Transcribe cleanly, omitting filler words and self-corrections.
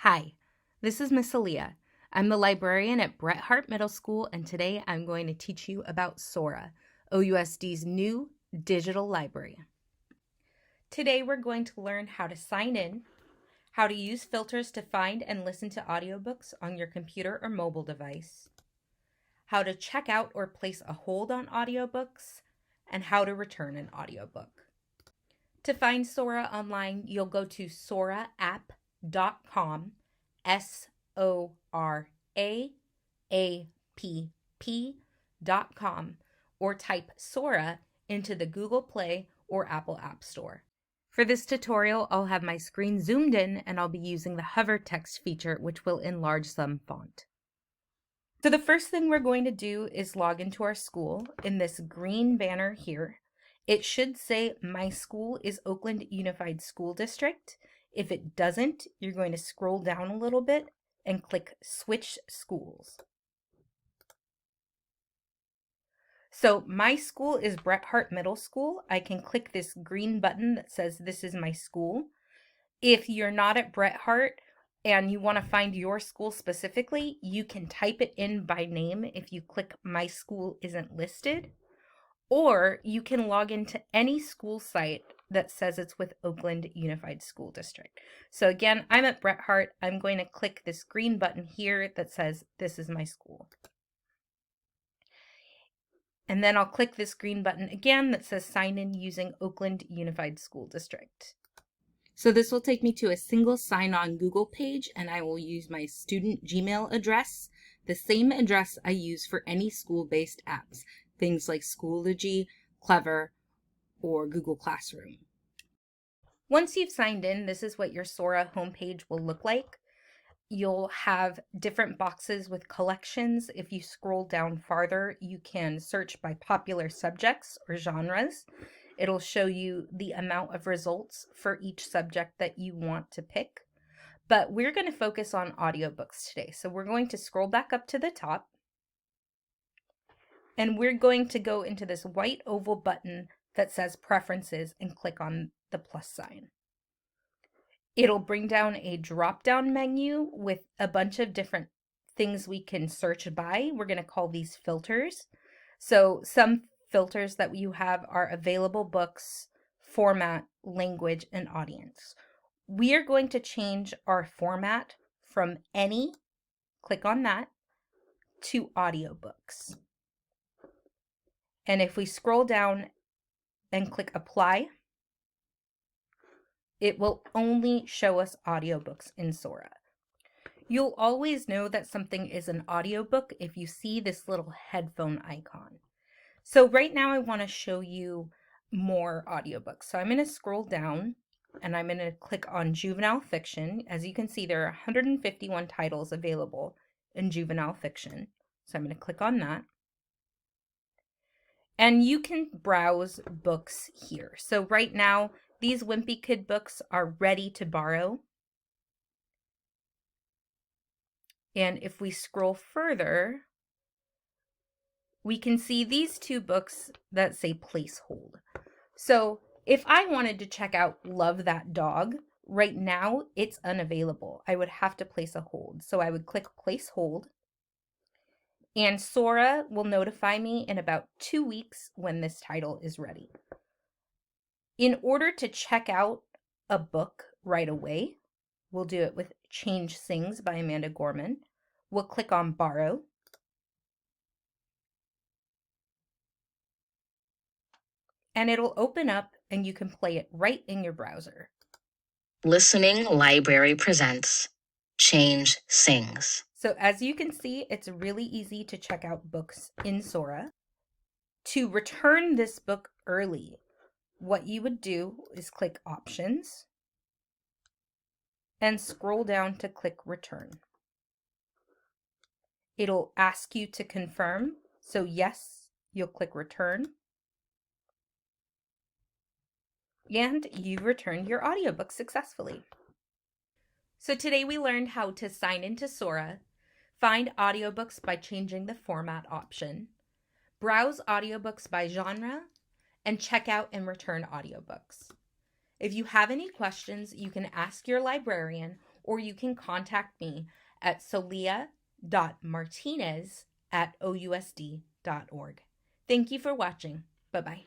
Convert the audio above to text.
Hi, this is Miss Aaliyah. I'm the librarian at Bret Harte Middle School, and today I'm going to teach you about Sora, OUSD's new digital library. Today we're going to learn how to sign in, how to use filters to find and listen to audiobooks on your computer or mobile device, how to check out or place a hold on audiobooks, and how to return an audiobook. To find Sora online, you'll go to soraApp.com, SORAAPP.com, or type Sora into the Google Play or Apple App Store. For this tutorial, I'll have my screen zoomed in and I'll be using the hover text feature, which will enlarge some font. So the first thing we're going to do is log into our school in this green banner here. It should say my school is Oakland Unified School District. If it doesn't, you're going to scroll down a little bit and click Switch Schools. So my school is Bret Harte Middle School. I can click this green button that says this is my school. If you're not at Bret Harte and you want to find your school specifically, you can type it in by name if you click My School Isn't Listed. Or you can log into any school site that says it's with Oakland Unified School District. So again, I'm at Bret Harte. I'm going to click this green button here that says this is my school. And then I'll click this green button again that says sign in using Oakland Unified School District. So this will take me to a single sign-on Google page, and I will use my student Gmail address, the same address I use for any school-based apps. Things like Schoology, Clever, or Google Classroom. Once you've signed in, this is what your Sora homepage will look like. You'll have different boxes with collections. If you scroll down farther, you can search by popular subjects or genres. It'll show you the amount of results for each subject that you want to pick. But we're going to focus on audiobooks today. So we're going to scroll back up to the top. And we're going to go into this white oval button that says Preferences and click on the plus sign. It'll bring down a drop-down menu with a bunch of different things we can search by. We're going to call these filters. So some filters that you have are available books, format, language, and audience. We are going to change our format from any, click on that, to audiobooks. And if we scroll down and click Apply, it will only show us audiobooks in Sora. You'll always know that something is an audiobook if you see this little headphone icon. So right now I want to show you more audiobooks. So I'm going to scroll down and I'm going to click on Juvenile Fiction. As you can see, there are 151 titles available in Juvenile Fiction. So I'm going to click on that. And you can browse books here. So right now, these Wimpy Kid books are ready to borrow. And if we scroll further, we can see these two books that say placehold. So if I wanted to check out Love That Dog, right now it's unavailable. I would have to place a hold. So I would click place hold. And Sora will notify me in about 2 weeks when this title is ready. In order to check out a book right away, we'll do it with Change Sings by Amanda Gorman. We'll click on Borrow. And it'll open up and you can play it right in your browser. Listening Library presents Change Sings. So as you can see, it's really easy to check out books in Sora. To return this book early, what you would do is click Options and scroll down to click Return. It'll ask you to confirm. So yes, you'll click Return. And you've returned your audiobook successfully. So today we learned how to sign into Sora, find audiobooks by changing the format option, browse audiobooks by genre, and check out and return audiobooks. If you have any questions, you can ask your librarian or you can contact me at solia.martinez@ousd.org. Thank you for watching. Bye-bye.